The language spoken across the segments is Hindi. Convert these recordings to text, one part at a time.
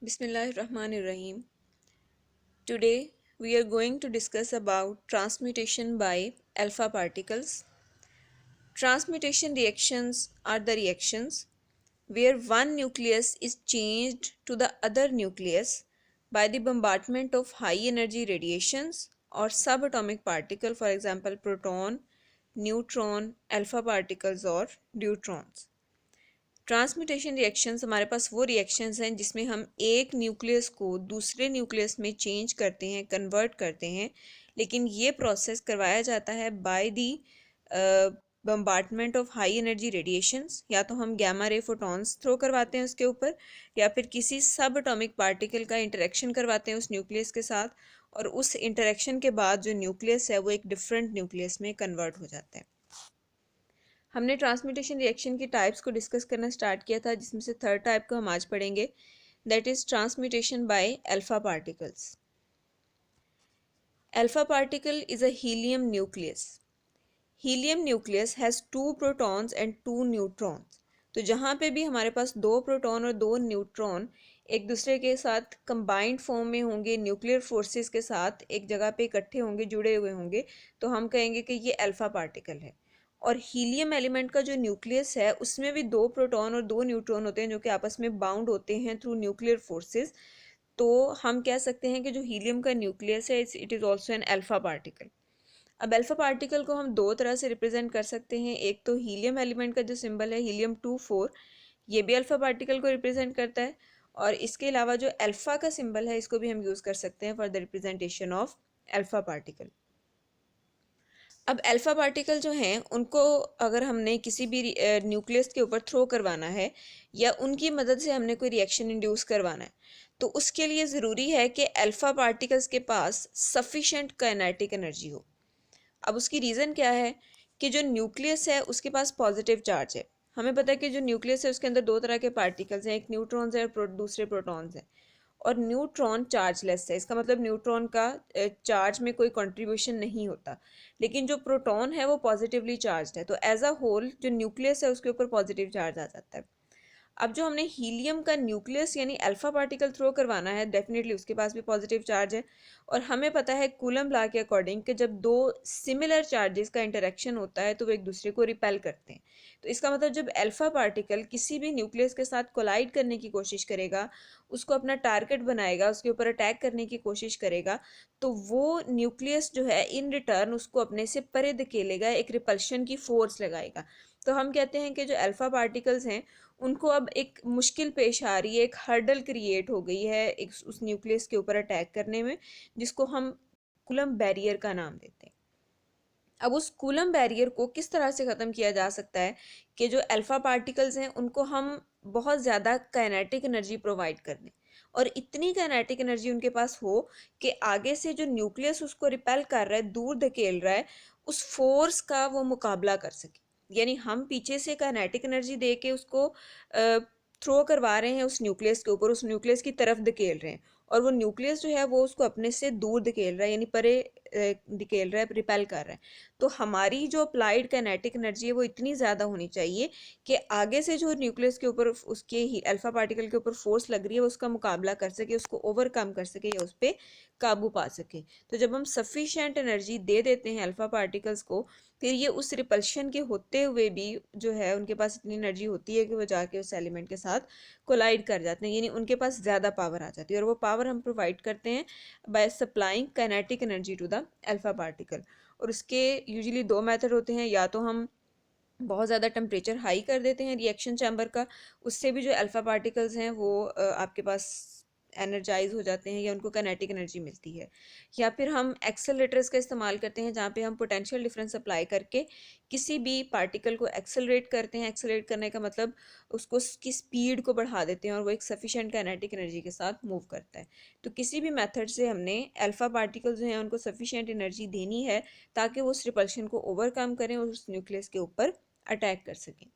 Bismillahirrahmanirrahim. Today we are going to discuss about transmutation by alpha particles. Transmutation reactions are the reactions where one nucleus is changed to the other nucleus by the bombardment of high energy radiations or subatomic particle, for example proton, neutron, alpha particles or deuterons. Transmutation reactions हमारे पास वो रिएक्शंस हैं जिसमें हम एक न्यूक्लियस को दूसरे न्यूक्लियस में चेंज करते हैं, कन्वर्ट करते हैं, लेकिन ये प्रोसेस करवाया जाता है by the bombardment of high energy radiations. या तो हम गैमा रे फोटॉन्स थ्रो करवाते हैं उसके ऊपर, या फिर किसी सब एटॉमिक पार्टिकल का इंटरेक्शन करवाते हैं उस न्यूक्लियस के साथ, और उस इंटरेक्शन के बाद जो न्यूक्लियस है वो एक डिफरेंट न्यूक्लियस में कन्वर्ट हो जाता है। हमने ट्रांसम्यूटेशन रिएक्शन की टाइप्स को डिस्कस करना स्टार्ट किया था, जिसमें से थर्ड टाइप को हम आज पढ़ेंगे, that is transmutation by alpha particles. Alpha particle is a helium nucleus. Helium nucleus has 2 protons and 2 neutrons. तो जहाँ पे भी हमारे पास 2 प्रोटॉन और 2 न्यूट्रॉन एक दूसरे के साथ कंबाइंड फॉर्म में होंगे, न्यूक्लियर फोर्सेस के साथ एक जगह पे इकट्ठे होंगे, जुड़े हुए होंगे, तो हम कहेंगे कि ये अल्फा पार्टिकल है। और हीलियम एलिमेंट का जो न्यूक्लियस है उसमें भी 2 प्रोटॉन और 2 न्यूट्रॉन होते हैं जो कि आपस में बाउंड होते हैं थ्रू न्यूक्लियर फोर्सेस। तो हम कह सकते हैं कि जो हीलियम का न्यूक्लियस है it is also an alpha particle. अब अल्फा पार्टिकल को हम दो तरह से रिप्रेजेंट कर सकते हैं। एक तो हीलियम एलिमेंट का जो सिंबल है हीलियम 2 4, ये भी अल्फा पार्टिकल को रिप्रेजेंट करता है। और इसके अलावा जो अल्फा का सिंबल है इसको भी हम यूज़ कर सकते हैं for the representation of alpha particle. अब अल्फा पार्टिकल जो हैं उनको अगर हमने किसी भी न्यूक्लियस के ऊपर थ्रो करवाना है या उनकी मदद से हमने कोई रिएक्शन इंड्यूस करवाना है, तो उसके लिए ज़रूरी है कि अल्फा पार्टिकल्स के पास सफिशेंट काइनेटिक एनर्जी हो। अब उसकी रीज़न क्या है कि जो न्यूक्लियस है उसके पास पॉजिटिव चार्ज है। हमें पता है कि जो न्यूक्लियस है उसके अंदर दो तरह के पार्टिकल्स हैं, एक न्यूट्रॉन्स है और दूसरे प्रोटॉन्स हैं। और न्यूट्रॉन चार्जलेस है, इसका मतलब न्यूट्रॉन का चार्ज में कोई कंट्रीब्यूशन नहीं होता। लेकिन जो प्रोटॉन है वो पॉजिटिवली चार्ज है, तो एज अ होल जो न्यूक्लियस है उसके ऊपर पॉजिटिव चार्ज आ जाता है। अब जो हमने हीलियम का न्यूक्लियस यानी अल्फा पार्टिकल थ्रो करवाना है, डेफिनेटली उसके पास भी पॉजिटिव चार्ज है। और हमें पता है कूलम लॉ के अकॉर्डिंग कि जब दो सिमिलर चार्जेस का इंटरेक्शन होता है तो वो एक दूसरे को रिपेल करते हैं। तो इसका मतलब जब अल्फा पार्टिकल किसी भी न्यूक्लियस के साथ कोलाइड करने की कोशिश करेगा, उसको अपना टारगेट बनाएगा, उसके ऊपर अटैक करने की कोशिश करेगा, तो वो न्यूक्लियस जो है इन रिटर्न उसको अपने से परे धकेलेगा, एक रिपल्शन की फोर्स लगाएगा। तो हम कहते हैं कि जो अल्फा पार्टिकल्स हैं उनको अब एक मुश्किल पेश आ रही है, एक हर्डल क्रिएट हो गई है एक उस न्यूक्लियस के ऊपर अटैक करने में, जिसको हम कूलम बैरियर का नाम देते हैं। अब उस कूलम बैरियर को किस तरह से ख़त्म किया जा सकता है कि जो अल्फ़ा पार्टिकल्स हैं उनको हम बहुत ज़्यादा काइनेटिक एनर्जी प्रोवाइड कर दें, और इतनी काइनेटिक एनर्जी उनके पास हो कि आगे से जो न्यूक्लियस उसको रिपेल कर रहा है, दूर धकेल रहा है, उस फोर्स का वो मुकाबला कर सके। यानी हम पीछे से काइनेटिक एनर्जी दे के उसको थ्रो करवा रहे हैं उस न्यूक्लियस के ऊपर, उस न्यूक्लियस की तरफ धकेल रहे हैं, और वो न्यूक्लियस जो है वो उसको अपने से दूर धकेल रहा है, यानी परे धकेल रहा है, रिपेल कर रहा है। तो हमारी जो अप्लाइड काइनेटिक एनर्जी है वो इतनी ज़्यादा होनी चाहिए कि आगे से जो न्यूक्लियस के ऊपर उसके ही अल्फा पार्टिकल के ऊपर फोर्स लग रही है वो उसका मुकाबला कर सके, उसको ओवरकम कर सके या उस पर काबू पा सके। तो जब हम सफिशेंट एनर्जी दे देते हैं अल्फा पार्टिकल्स को, फिर ये उस रिपल्शन के होते हुए भी जो है उनके पास इतनी एनर्जी होती है कि वो जाके उस एलिमेंट के साथ कोलाइड कर जाते हैं, यानी उनके पास ज़्यादा पावर आ जाती है। और वो पावर हम प्रोवाइड करते हैं by supplying kinetic energy to the alpha particle. और उसके यूजुअली दो मेथड होते हैं, या तो हम बहुत ज़्यादा टेम्परेचर हाई कर देते हैं रिएक्शन चैम्बर का, उससे भी जो अल्फ़ा पार्टिकल्स हैं वो आपके पास एनर्जाइज हो जाते हैं या उनको काइनेटिक एनर्जी मिलती है। या फिर हम एक्सेलरेटर्स का इस्तेमाल करते हैं जहाँ पे हम पोटेंशियल डिफरेंस अप्लाई करके किसी भी पार्टिकल को एक्सेलरेट करते हैं। एक्सेलरेट करने का मतलब उसको उसकी स्पीड को बढ़ा देते हैं और वो एक सफिशेंट काइनेटिक एनर्जी के साथ मूव करता है। तो किसी भी मेथड से हमने अल्फ़ा पार्टिकल्स जो हैं उनको सफिशेंट एनर्जी देनी है ताकि वो उस रिपल्शन को ओवरकम करें और उस न्यूक्लियस के ऊपर अटैक कर सकें।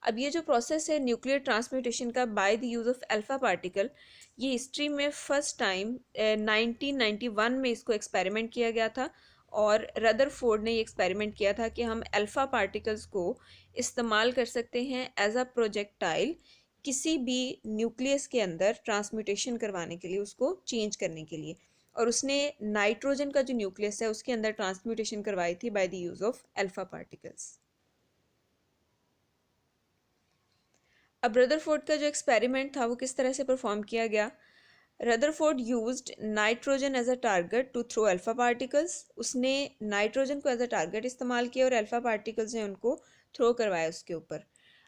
अब ये जो प्रोसेस है न्यूक्लियर ट्रांसम्यूटेशन का by the use of alpha particle, ये हिस्ट्री में फ़र्स्ट टाइम 1991 में इसको एक्सपेरिमेंट किया गया था। और रदरफोर्ड ने ये एक्सपेरिमेंट किया था कि हम अल्फ़ा पार्टिकल्स को इस्तेमाल कर सकते हैं एज अ प्रोजेक्टाइल किसी भी न्यूक्लियस के अंदर ट्रांसम्यूटेशन करवाने के लिए, उसको चेंज करने के लिए, और उसने नाइट्रोजन का जो न्यूक्लियस है उसके अंदर ट्रांसम्यूटेशन करवाई थी by the use of alpha particles. अब रदरफोर्ड का जो एक्सपेरिमेंट था वो किस तरह से परफॉर्म किया गया। Rutherford used nitrogen as a target to throw alpha particles. उसने नाइट्रोजन को एज अ टारगेट इस्तेमाल किया और अल्फा पार्टिकल्स हैं उनको थ्रो करवाया उसके ऊपर।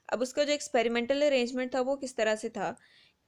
अब उसका जो एक्सपेरिमेंटल अरेंजमेंट था वो किस तरह से था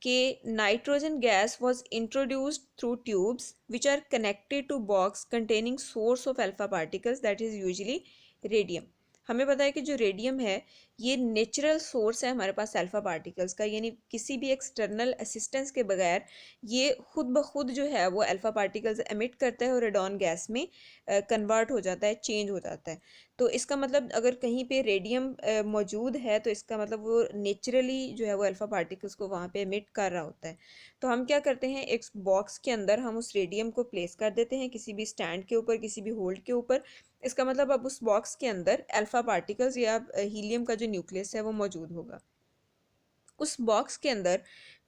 कि nitrogen gas was introduced through tubes which are connected to box containing source of alpha particles that is usually radium. हमें पता है कि जो रेडियम है ये नेचुरल सोर्स है हमारे पास अल्फा पार्टिकल्स का, यानी किसी भी एक्सटर्नल असिस्टेंस के बगैर ये खुद ब खुद जो है वो अल्फा पार्टिकल्स एमिट करता है और रेडॉन गैस में कन्वर्ट हो जाता है, चेंज हो जाता है। तो इसका मतलब अगर कहीं पे रेडियम मौजूद है तो इसका मतलब वो नेचुरली जो है वो अल्फा पार्टिकल्स को वहाँ पे एमिट कर रहा होता है। तो हम क्या करते हैं, एक बॉक्स के अंदर हम उस रेडियम को प्लेस कर देते हैं किसी भी स्टैंड के ऊपर, किसी भी होल्ड के ऊपर। इसका मतलब अब उस बॉक्स के अंदर अल्फा पार्टिकल्स या हीलियम का जो न्यूक्लियस है वो मौजूद होगा। उस बॉक्स के अंदर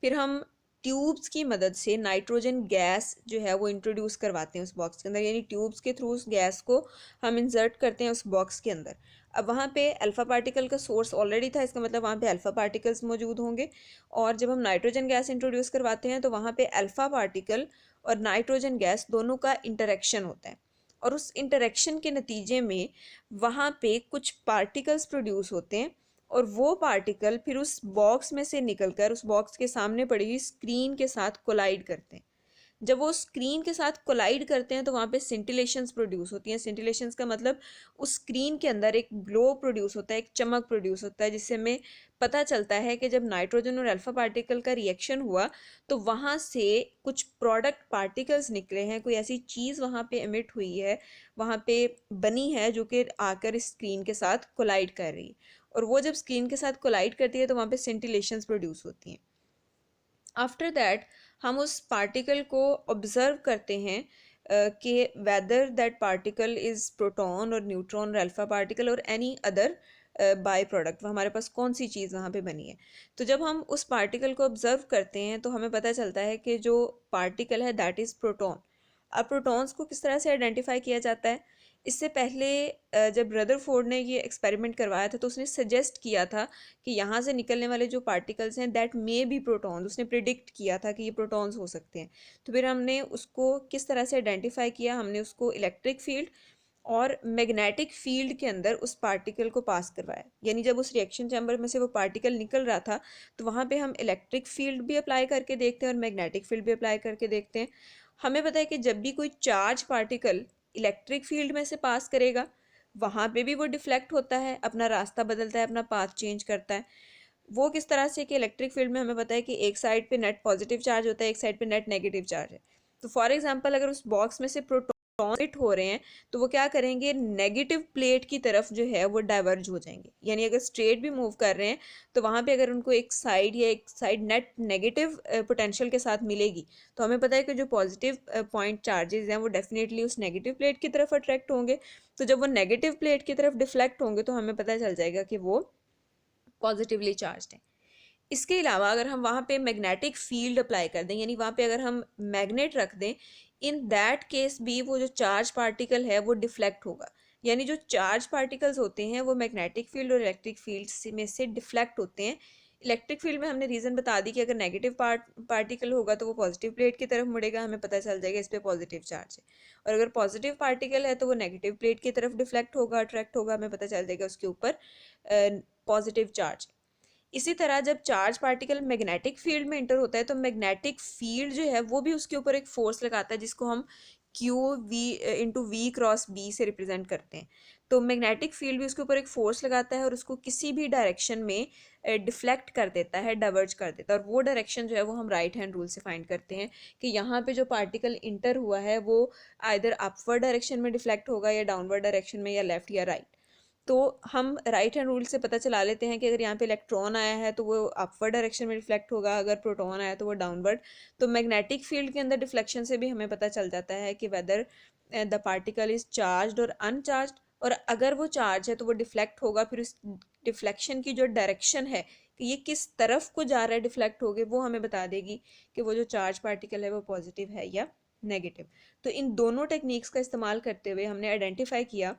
फिर हम ट्यूब्स की मदद से नाइट्रोजन गैस जो है वो इंट्रोड्यूस करवाते हैं उस बॉक्स के अंदर, यानी ट्यूब्स के थ्रू उस गैस को हम इंसर्ट करते हैं उस बॉक्स के अंदर। अब वहाँ पे अल्फ़ा पार्टिकल का सोर्स ऑलरेडी था, इसका मतलब वहाँ पे अल्फ़ा पार्टिकल्स मौजूद होंगे। और जब हम नाइट्रोजन गैस इंट्रोड्यूस करवाते हैं तो वहाँ पे अल्फ़ा पार्टिकल और नाइट्रोजन गैस दोनों का इंटरेक्शन होता है, और उस इंटरेक्शन के नतीजे में वहाँ पे कुछ पार्टिकल्स प्रोड्यूस होते हैं, और वो पार्टिकल फिर उस बॉक्स में से निकलकर उस बॉक्स के सामने पड़ी हुई स्क्रीन के साथ कोलाइड करते हैं। जब वो स्क्रीन के साथ कोलाइड करते हैं तो वहाँ पे सिंटिलेशंस प्रोड्यूस होती हैं। सिंटिलेशंस का मतलब उस स्क्रीन के अंदर एक ग्लो प्रोड्यूस होता है, एक चमक प्रोड्यूस होता है, जिससे हमें पता चलता है कि जब नाइट्रोजन और अल्फा पार्टिकल का रिएक्शन हुआ तो वहाँ से कुछ प्रोडक्ट पार्टिकल्स निकले हैं, कोई ऐसी चीज़ वहाँ पे एमिट हुई है, वहाँ पे बनी है जो कि आकर इस स्क्रीन के साथ कोलाइड कर रही है। और वो जब स्क्रीन के साथ कोलाइड करती है तो वहाँ पे सिंटिलेशंस प्रोड्यूस होती हैं। आफ्टर दैट हम उस पार्टिकल को ऑब्जर्व करते हैं कि whether that particle is proton और न्यूट्रॉन और अल्फा पार्टिकल और एनी अदर बाय प्रोडक्ट, हमारे पास कौन सी चीज़ वहाँ पे बनी है। तो जब हम उस पार्टिकल को ऑब्जर्व करते हैं तो हमें पता चलता है कि जो पार्टिकल है दैट इज़ प्रोटॉन। अब प्रोटॉन्स को किस तरह से आइडेंटिफाई किया जाता है, इससे पहले जब रदरफोर्ड ने ये एक्सपेरिमेंट करवाया था तो उसने सजेस्ट किया था कि यहाँ से निकलने वाले जो पार्टिकल्स हैं दैट मे बी प्रोटॉन्स, उसने प्रिडिक्ट किया था कि ये प्रोटॉन्स हो सकते हैं। तो फिर हमने उसको किस तरह से आइडेंटिफाई किया, हमने उसको इलेक्ट्रिक फील्ड और मैग्नेटिक फील्ड के अंदर उस पार्टिकल को पास करवाया, यानी जब उस रिएक्शन चैम्बर में से वो पार्टिकल निकल रहा था तो वहाँ पे हम इलेक्ट्रिक फील्ड भी अप्लाई करके देखते हैं और मैग्नेटिक फील्ड भी अप्लाई करके देखते हैं। हमें पता है कि जब भी कोई चार्ज पार्टिकल इलेक्ट्रिक फील्ड में से पास करेगा वहाँ पे भी वो डिफ्लेक्ट होता है, अपना रास्ता बदलता है, अपना पाथ चेंज करता है। वो किस तरह से कि इलेक्ट्रिक फील्ड में हमें पता है कि एक साइड पे नेट पॉजिटिव चार्ज होता है, एक साइड पे नेट नेगेटिव चार्ज है। तो फॉर एग्जांपल अगर उस बॉक्स में से प्रोटॉन हिट हो रहे हैं तो वो क्या करेंगे, नेगेटिव प्लेट की तरफ जो है वो डाइवर्ज हो जाएंगे, यानी अगर स्ट्रेट भी मूव कर रहे हैं तो वहाँ पे अगर उनको एक साइड या एक साइड नेट नेगेटिव पोटेंशियल के साथ मिलेगी तो हमें पता है कि जो पॉजिटिव पॉइंट चार्जेस हैं वो डेफिनेटली उस नेगेटिव प्लेट की तरफ अट्रैक्ट होंगे। तो जब वो नेगेटिव प्लेट की तरफ डिफ्लेक्ट होंगे तो हमें पता चल जाएगा कि वो पॉजिटिवली चार्ज है। इसके अलावा अगर हम वहाँ पे मैग्नेटिक फील्ड अप्लाई कर दें, यानी वहाँ पे अगर हम मैग्नेट रख दें, इन दैट केस भी वो जो चार्ज पार्टिकल है वो डिफ्लेक्ट होगा। यानी जो चार्ज पार्टिकल्स होते हैं वो मैग्नेटिक फील्ड और इलेक्ट्रिक फील्ड में से डिफ्लेक्ट होते हैं। इलेक्ट्रिक फील्ड में हमने रीज़न बता दी कि अगर नेगेटिव पार्टिकल होगा तो वो पॉजिटिव प्लेट की तरफ मुड़ेगा, हमें पता चल जाएगा इस पर पॉजिटिव चार्ज है। और अगर पॉजिटिव पार्टिकल है तो वो नेगेटिव प्लेट की तरफ डिफ्लेक्ट होगा, अट्रैक्ट होगा, हमें पता चल जाएगा उसके ऊपर पॉजिटिव चार्ज। इसी तरह जब चार्ज पार्टिकल मैग्नेटिक फील्ड में इंटर होता है तो मैग्नेटिक फील्ड जो है वो भी उसके ऊपर एक फोर्स लगाता है जिसको हम q v into v cross B से रिप्रेजेंट करते हैं। तो मैग्नेटिक फील्ड भी उसके ऊपर एक फोर्स लगाता है और उसको किसी भी डायरेक्शन में डिफ्लेक्ट कर देता है, डाइवर्ज कर देता है। और वो डायरेक्शन जो है वो हम राइट हैंड रूल से फाइंड करते हैं कि यहाँ पे जो पार्टिकल इंटर हुआ है वो आइदर अपवर्ड डायरेक्शन में डिफ्लेक्ट होगा या डाउनवर्ड डायरेक्शन में, या लेफ्ट या राइट। तो हम राइट हैंड रूल से पता चला लेते हैं कि अगर यहाँ पे इलेक्ट्रॉन आया है तो वो अपवर्ड डायरेक्शन में रिफ्लेक्ट होगा, अगर प्रोटॉन आया तो वो डाउनवर्ड। तो मैग्नेटिक फील्ड के अंदर डिफ्लेक्शन से भी हमें पता चल जाता है कि whether the particle is charged और अनचार्ज्ड, और अगर वो चार्ज है तो वो डिफ्लेक्ट होगा, फिर उस डिफ्लेक्शन की जो डायरेक्शन है कि ये किस तरफ को जा रहा है डिफ्लेक्ट होके, वो हमें बता देगी कि वो जो चार्ज पार्टिकल है वो पॉजिटिव है या नेगेटिव। तो इन दोनों टेक्निक्स का इस्तेमाल करते हुए हमने आइडेंटिफाई किया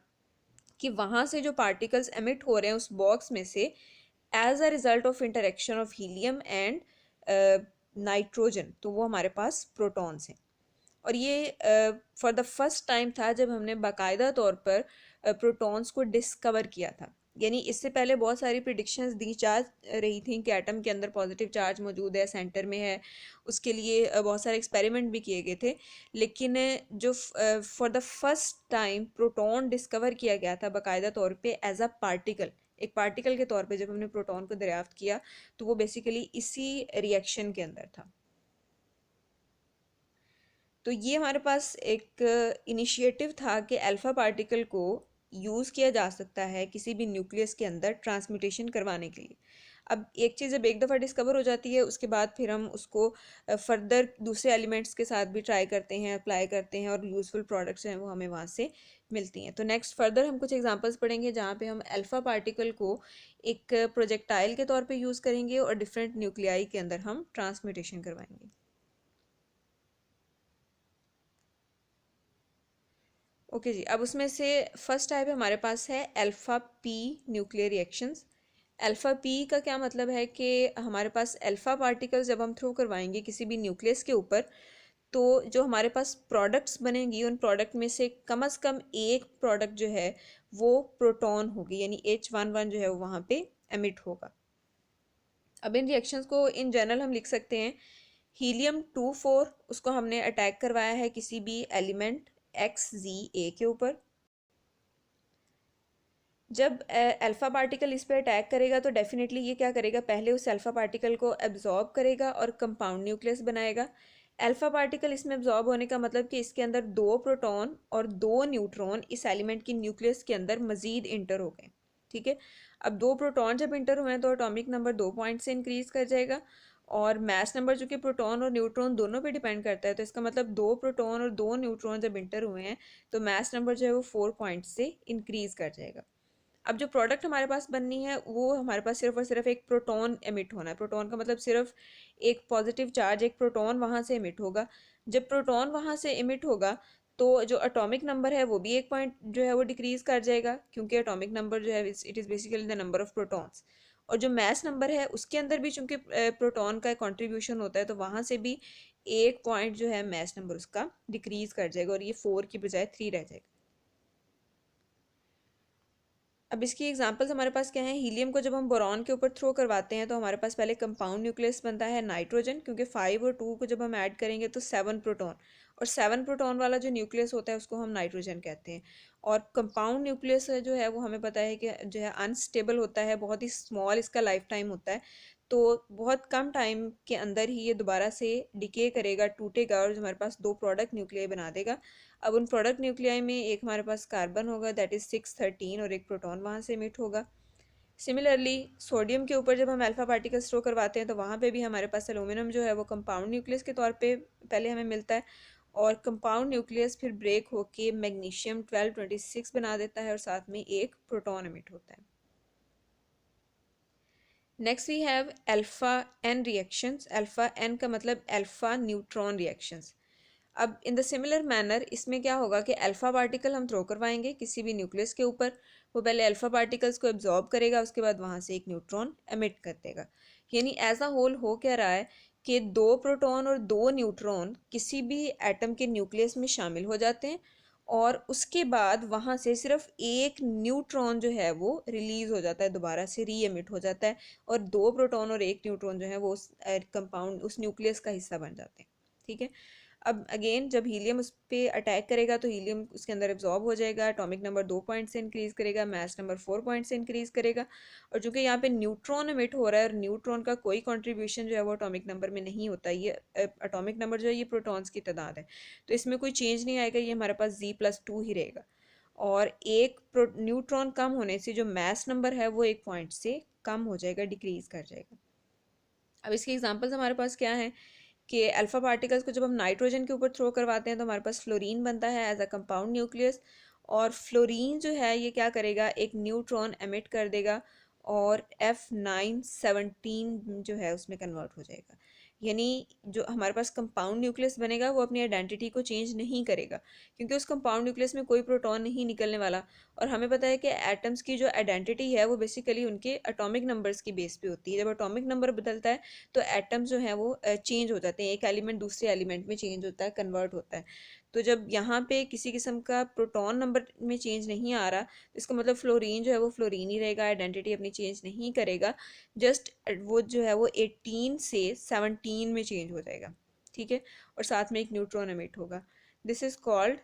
कि वहाँ से जो पार्टिकल्स एमिट हो रहे हैं उस बॉक्स में से, as a result of interaction of helium and nitrogen, तो वो हमारे पास प्रोटॉन्स हैं। और ये फॉर द फर्स्ट टाइम था जब हमने बाकायदा तौर पर प्रोटॉन्स को डिस्कवर किया था। यानी इससे पहले बहुत सारी प्रिडिक्शंस दी जा रही थी कि एटम के अंदर पॉजिटिव चार्ज मौजूद है, सेंटर में है, उसके लिए बहुत सारे एक्सपेरिमेंट भी किए गए थे। लेकिन जो for the first time proton discover किया गया था बाकायदा तौर पे एज अ पार्टिकल, एक पार्टिकल के तौर पे जब हमने प्रोटॉन को दरियाफ्त किया, तो वो बेसिकली इसी रिएक्शन के अंदर था। तो ये हमारे पास एक इनिशिएटिव था कि अल्फ़ा पार्टिकल को यूज़ किया जा सकता है किसी भी न्यूक्लियस के अंदर ट्रांसम्यूटेशन करवाने के लिए। अब एक चीज़ जब एक दफ़ा डिस्कवर हो जाती है, उसके बाद फिर हम उसको फर्दर दूसरे एलिमेंट्स के साथ भी ट्राई करते हैं, अप्लाई करते हैं, और यूज़फुल प्रोडक्ट्स हैं वो हमें वहाँ से मिलती हैं। तो नेक्स्ट फर्दर हम कुछ एग्जांपल्स पढ़ेंगे जहाँ पे हम अल्फ़ा पार्टिकल को एक प्रोजेक्टाइल के तौर पे यूज़ करेंगे और डिफरेंट न्यूक्लियाई के अंदर हम ट्रांसम्यूटेशन करवाएंगे। ओके जी, अब उसमें से फर्स्ट टाइप हमारे पास है alpha P nuclear reactions. Alpha P का क्या मतलब है कि हमारे पास अल्फ़ा पार्टिकल्स जब हम थ्रो करवाएंगे किसी भी न्यूक्लियस के ऊपर, तो जो हमारे पास प्रोडक्ट्स बनेंगी उन प्रोडक्ट में से कम से कम एक प्रोडक्ट जो है वो प्रोटॉन होगी, यानी H11 जो है वो वहाँ पे एमिट होगा। अब इन रिएक्शंस को इन जनरल हम लिख सकते हैं, हीलियम 24 उसको हमने अटैक करवाया है किसी भी एलिमेंट XZA के ऊपर। जब अल्फ़ा पार्टिकल इस पे अटैक करेगा तो डेफिनेटली ये क्या करेगा, पहले उस अल्फ़ा पार्टिकल को एब्जॉर्ब करेगा और कंपाउंड न्यूक्लियस बनाएगा। अल्फ़ा पार्टिकल इसमें एब्जॉर्ब होने का मतलब कि इसके अंदर दो प्रोटॉन और दो न्यूट्रॉन इस एलिमेंट की न्यूक्लियस के अंदर मज़ीद इंटर हो गए। ठीक है, अब दो प्रोटॉन जब इंटर हुए हैं तो एटॉमिक नंबर 2 पॉइंट से इंक्रीज़ कर जाएगा, और मास नंबर जो कि प्रोटॉन और न्यूट्रॉन दोनों पे डिपेंड करता है, तो इसका मतलब दो प्रोटॉन और दो न्यूट्रॉन जब इंटर हुए हैं तो मास नंबर जो है वो 4 पॉइंट से इंक्रीज़ कर जाएगा। अब जो प्रोडक्ट हमारे पास बननी है वो हमारे पास सिर्फ और सिर्फ एक प्रोटॉन एमिट होना है। प्रोटॉन का मतलब सिर्फ एक पॉजिटिव चार्ज, एक प्रोटॉन वहाँ से एमिट होगा। जब प्रोटॉन वहाँ से एमिट होगा तो जो एटॉमिक नंबर है वो भी 1 पॉइंट जो है वो डिक्रीज कर जाएगा, क्योंकि एटॉमिक नंबर जो है it is basically the number of protons. और जो मैस नंबर है उसके अंदर भी चूंकि प्रोटॉन का कॉन्ट्रीब्यूशन होता है, तो वहाँ से भी 1 पॉइंट जो है मैस नंबर उसका डिक्रीज कर जाएगा, और ये 4 की बजाय 3 रह जाएगा। अब इसकी एग्जांपल्स हमारे पास क्या है, हीलियम को जब हम बोरॉन के ऊपर थ्रो करवाते हैं तो हमारे पास पहले कंपाउंड न्यूक्लियस बनता है नाइट्रोजन, क्योंकि 5 और 2 को जब हम ऐड करेंगे तो 7 प्रोटॉन, और 7 प्रोटॉन वाला जो न्यूक्लियस होता है उसको हम नाइट्रोजन कहते हैं। और कंपाउंड न्यूक्लियस जो है वो हमें पता है कि जो है अनस्टेबल होता है, बहुत ही स्मॉल इसका लाइफ टाइम होता है, तो बहुत कम टाइम के अंदर ही ये दोबारा से डिके करेगा, टूटेगा, और जो हमारे पास दो प्रोडक्ट न्यूक्लियाई बना देगा। अब उन प्रोडक्ट न्यूक्लियाई में एक हमारे पास कार्बन होगा, दैट इज़ 613, और एक प्रोटॉन वहाँ से एमिट होगा। सिमिलरली सोडियम के ऊपर जब हम अल्फ़ा पार्टिकल थ्रो करवाते हैं तो वहाँ पे भी हमारे पास एलुमिनियम जो है वो कंपाउंड न्यूक्लियस के तौर पे पहले हमें मिलता है, और कंपाउंड न्यूक्लियस फिर ब्रेक होके मैग्नीशियम 1226 बना देता है, और साथ में एक प्रोटॉन एमिट होता है। Next we have alpha n reactions. Alpha n का मतलब अल्फ़ा न्यूट्रॉन रिएक्शंस। अब इन द सिमिलर मैनर इसमें क्या होगा कि अल्फ़ा पार्टिकल हम थ्रो करवाएंगे किसी भी न्यूक्लियस के ऊपर, वो पहले अल्फ़ा पार्टिकल्स को एब्जॉर्ब करेगा, उसके बाद वहाँ से एक न्यूट्रॉन एमिट कर देगा। यानी एज अ होल हो क्या रहा है कि दो प्रोटॉन और दो न्यूट्रॉन किसी भी एटम के न्यूक्लियस में शामिल हो जाते हैं, और उसके बाद वहाँ से सिर्फ एक न्यूट्रॉन जो है वो रिलीज़ हो जाता है, दोबारा से री एमिट हो जाता है, और दो प्रोटॉन और एक न्यूट्रॉन जो है वो उस कंपाउंड उस न्यूक्लियस का हिस्सा बन जाते हैं। ठीक है, अब अगेन जब हीलियम उस पर अटैक करेगा तो हीलियम उसके अंदर एब्जॉर्ब हो जाएगा, एटॉमिक नंबर 2 पॉइंट से इंक्रीज़ करेगा, मास नंबर 4 पॉइंट से इंक्रीज़ करेगा, और चूंकि यहाँ पे न्यूट्रॉन एमिट हो रहा है और न्यूट्रॉन का कोई कंट्रीब्यूशन जो है वो एटॉमिक नंबर में नहीं होता, ये एटॉमिक नंबर जो है ये प्रोटॉन्स की तादाद है, तो इसमें कोई चेंज नहीं आएगा, ये हमारे पास Z+2 ही रहेगा। और एक न्यूट्रॉन कम होने से जो मास नंबर है वो 1 पॉइंट से कम हो जाएगा, डिक्रीज़ कर जाएगा। अब इसके एग्जांपल्स हमारे पास क्या हैं कि अल्फ़ा पार्टिकल्स को जब हम नाइट्रोजन के ऊपर थ्रो करवाते हैं तो हमारे पास फ्लोरीन बनता है एज अ कंपाउंड न्यूक्लियस, और फ्लोरीन जो है ये क्या करेगा, एक न्यूट्रॉन एमिट कर देगा, और F917 जो है उसमें कन्वर्ट हो जाएगा। यानी जो हमारे पास कंपाउंड न्यूक्लियस बनेगा वो अपनी आइडेंटिटी को चेंज नहीं करेगा, क्योंकि उस कंपाउंड न्यूक्लियस में कोई प्रोटॉन नहीं निकलने वाला। और हमें पता है कि एटम्स की जो आइडेंटिटी है वो बेसिकली उनके एटॉमिक नंबर्स की बेस पे होती है। जब एटॉमिक नंबर बदलता है तो एटम्स जो है वो चेंज हो जाते हैं, एक एलिमेंट दूसरे एलिमेंट में चेंज होता है, कन्वर्ट होता है। तो जब यहाँ पे किसी किस्म का प्रोटॉन नंबर में चेंज नहीं आ रहा, तो इसका मतलब फ्लोरीन जो है वो फ्लोरीन ही रहेगा, आइडेंटिटी अपनी चेंज नहीं करेगा। जस्ट वो जो है वो 18 से 17 में चेंज हो जाएगा, ठीक है। और साथ में एक न्यूट्रॉन एमिट होगा। This is called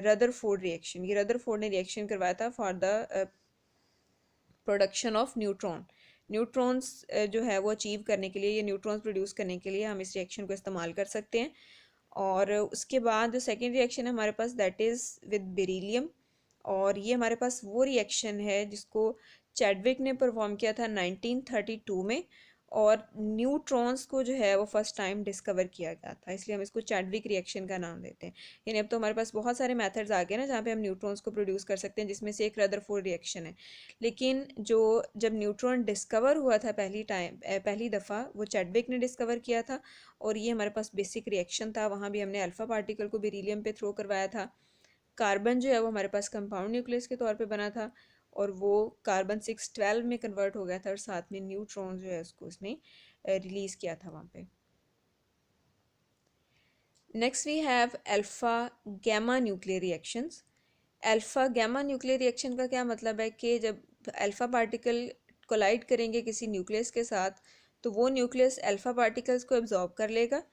Rutherford reaction. ये रदरफोर्ड ने रिएक्शन करवाया था for the production of neutron. Neutrons जो है वो अचीव करने के लिए, ये न्यूट्रॉन्स प्रोड्यूस करने के लिए हम इस रिएक्शन को इस्तेमाल कर सकते हैं। और उसके बाद जो सेकेंड रिएक्शन है हमारे पास, दैट इज़ विद बेरिलियम। और ये हमारे पास वो रिएक्शन है जिसको चैडविक ने परफॉर्म किया था 1932 में। और न्यूट्रॉन्स को जो है वो फर्स्ट टाइम डिस्कवर किया गया था, इसलिए हम इसको चैडविक रिएक्शन का नाम देते हैं। यानी अब तो हमारे पास बहुत सारे मेथड्स आ गए ना जहाँ पे हम न्यूट्रॉन्स को प्रोड्यूस कर सकते हैं, जिसमें से एक रदरफोर्ड रिएक्शन है। लेकिन जो जब न्यूट्रॉन डिस्कवर हुआ था पहली दफ़ा, वो चैडविक ने डिस्कवर किया था। और ये हमारे पास बेसिक रिएक्शन था, वहाँ भी हमने अल्फ़ा पार्टिकल को बेरिलियम पे थ्रो करवाया था। कार्बन जो है वो हमारे पास कंपाउंड न्यूक्लियस के तौर पे बना था, और वो कार्बन 612 में कन्वर्ट हो गया था, और साथ में न्यूट्रॉन जो है उसको उसने रिलीज़ किया था वहाँ पे। Next we have alpha gamma nuclear reactions. Alpha gamma nuclear reaction का क्या मतलब है कि जब अल्फ़ा पार्टिकल कोलाइड करेंगे किसी न्यूक्लियस के साथ, तो वो न्यूक्लियस अल्फ़ा पार्टिकल्स को एब्जॉर्ब कर लेगा,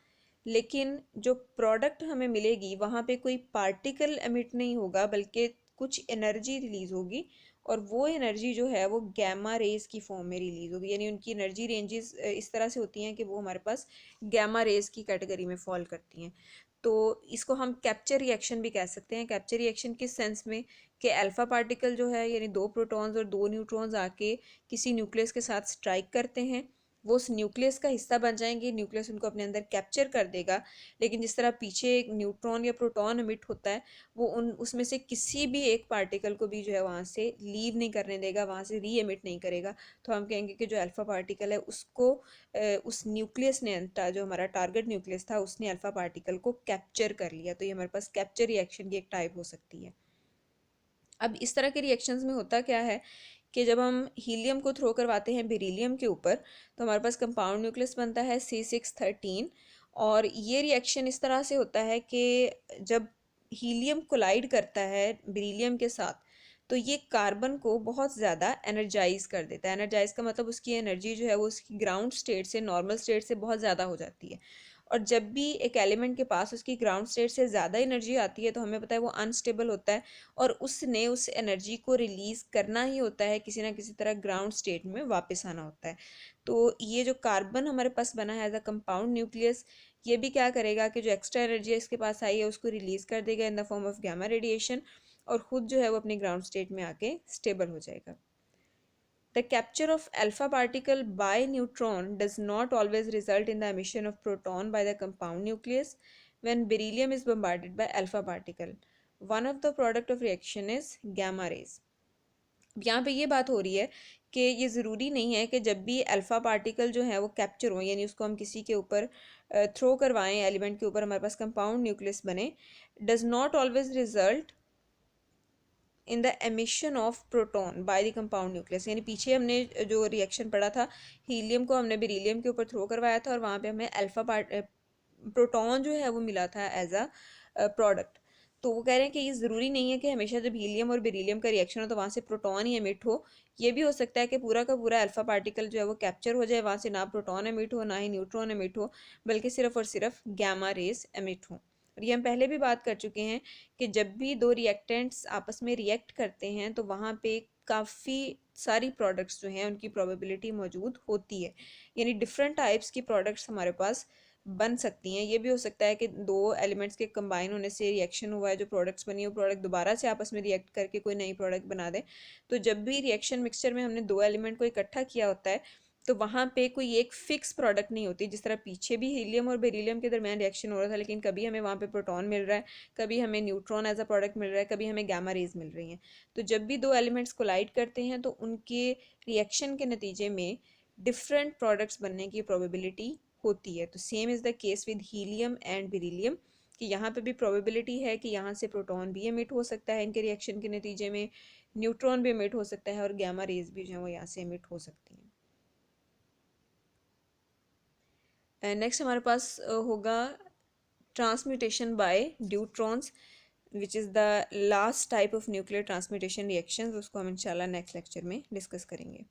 लेकिन जो प्रोडक्ट हमें मिलेगी वहाँ पे कोई पार्टिकल एमिट नहीं होगा, बल्कि कुछ एनर्जी रिलीज़ होगी। और वो एनर्जी जो है वो गैमा रेज की फॉर्म में रिलीज़ होगी। यानी उनकी एनर्जी रेंजेस इस तरह से होती हैं कि वो हमारे पास गैमा रेज की कैटेगरी में फॉल करती हैं। तो इसको हम कैप्चर रिएक्शन भी कह सकते हैं। कैप्चर रिएक्शन किस सेंस में, कि अल्फ़ा पार्टिकल जो है यानी दो प्रोटॉन्स और दो न्यूट्रॉन्स आके किसी न्यूक्लियस के साथ स्ट्राइक करते हैं, वो उस न्यूक्लियस का हिस्सा बन जाएंगे, न्यूक्लियस उनको अपने अंदर कैप्चर कर देगा। लेकिन जिस तरह पीछे एक न्यूट्रॉन या प्रोटॉन एमिट होता है, वो उन उसमें से किसी भी एक पार्टिकल को भी जो है वहाँ से लीव नहीं करने देगा, वहाँ से री एमिट नहीं करेगा। तो हम कहेंगे कि जो अल्फ़ा पार्टिकल है उसको उस न्यूक्लियस ने, जो हमारा टारगेट न्यूक्लियस था, उसने अल्फ़ा पार्टिकल को कैप्चर कर लिया। तो ये हमारे पास कैप्चर रिएक्शन की एक टाइप हो सकती है। अब इस तरह के रिएक्शंस में होता क्या है कि जब हम हीलियम को थ्रो करवाते हैं बेरिलियम के ऊपर, तो हमारे पास कंपाउंड न्यूक्लियस बनता है C613। और ये रिएक्शन इस तरह से होता है कि जब हीलियम कोलाइड करता है बेरिलियम के साथ, तो ये कार्बन को बहुत ज़्यादा एनर्जाइज कर देता है। एनर्जाइज का मतलब उसकी एनर्जी जो है वो उसकी ग्राउंड स्टेट से, नॉर्मल स्टेट से बहुत ज़्यादा हो जाती है। और जब भी एक एलिमेंट के पास उसकी ग्राउंड स्टेट से ज़्यादा एनर्जी आती है, तो हमें पता है वो अनस्टेबल होता है, और उसने उस एनर्जी को रिलीज़ करना ही होता है, किसी ना किसी तरह ग्राउंड स्टेट में वापस आना होता है। तो ये जो कार्बन हमारे पास बना है एज अ कंपाउंड न्यूक्लियस, ये भी क्या करेगा कि जो एक्स्ट्रा एनर्जी इसके पास आई है उसको रिलीज़ कर देगा in the form of gamma radiation, और ख़ुद जो है वो अपनी ग्राउंड स्टेट में आके स्टेबल हो जाएगा। The capture of alpha particle by neutron does not always result in the emission of proton by the compound nucleus when beryllium is bombarded by alpha particle. One of the product of reaction is gamma rays. यहाँ पे ये बात हो रही है कि ये ज़रूरी नहीं है कि जब भी अल्फ़ा पार्टिकल जो है वो कैप्चर हो, यानी उसको हम किसी के ऊपर थ्रो करवाएं, एलिमेंट के ऊपर हमारे पास कंपाउंड न्यूक्लियस बने, does not always result in the emission of proton by the compound nucleus. यानी पीछे हमने जो रिएक्शन पढ़ा था, हीलियम को हमने बेरिलियम के ऊपर थ्रो करवाया था, और वहाँ पे हमें प्रोटॉन जो है वो मिला था एज अ प्रोडक्ट। तो वो कह रहे हैं कि ये ज़रूरी नहीं है कि हमेशा जब हीलियम और बेरिलियम का रिएक्शन हो तो वहाँ से प्रोटॉन ही एमिट हो। ये भी हो सकता है कि पूरा का पूरा अल्फ़ा पार्टिकल जो है वो कैप्चर हो जाए, वहाँ से ना प्रोटॉन एमिट हो ना ही न्यूट्रॉन एमिट हो, बल्कि सिर्फ और सिर्फ गैमा रेज एमिट हो। और ये हम पहले भी बात कर चुके हैं कि जब भी दो रिएक्टेंट्स आपस में रिएक्ट करते हैं, तो वहाँ पे काफ़ी सारी प्रोडक्ट्स जो हैं उनकी प्रोबेबिलिटी मौजूद होती है। यानी डिफरेंट टाइप्स की प्रोडक्ट्स हमारे पास बन सकती हैं। ये भी हो सकता है कि दो एलिमेंट्स के कंबाइन होने से रिएक्शन हुआ है, जो प्रोडक्ट्स बनी है वो प्रोडक्ट दोबारा से आपस में रिएक्ट करके कोई नई प्रोडक्ट बना दे। तो जब भी रिएक्शन मिक्सचर में हमने दो एलिमेंट को इकट्ठा किया होता है, तो वहाँ पे कोई एक फिक्स प्रोडक्ट नहीं होती। जिस तरह पीछे भी हीलियम और बेरिलियम के दरमियान रिएक्शन हो रहा था, लेकिन कभी हमें वहाँ पे प्रोटॉन मिल रहा है, कभी हमें न्यूट्रॉन एज अ प्रोडक्ट मिल रहा है, कभी हमें गामा रेज मिल रही हैं। तो जब भी दो एलिमेंट्स कोलाइड करते हैं तो उनके रिएक्शन के नतीजे में डिफरेंट प्रोडक्ट्स बनने की प्रोबेबिलिटी होती है। तो same is the case with helium and beryllium, कि यहाँ पे भी प्रोबेबिलिटी है कि यहाँ से प्रोटॉन भी एमिट हो सकता है इनके रिएक्शन के नतीजे में, न्यूट्रॉन भी एमिट हो सकता है, और गामा रेज भी जो है वो यहाँ से एमिट हो सकती हैं। नेक्स्ट हमारे पास होगा transmutation by deuterons, which is the last type of nuclear transmutation reactions. उसको हम इंशाल्लाह नेक्स्ट लेक्चर में डिस्कस करेंगे।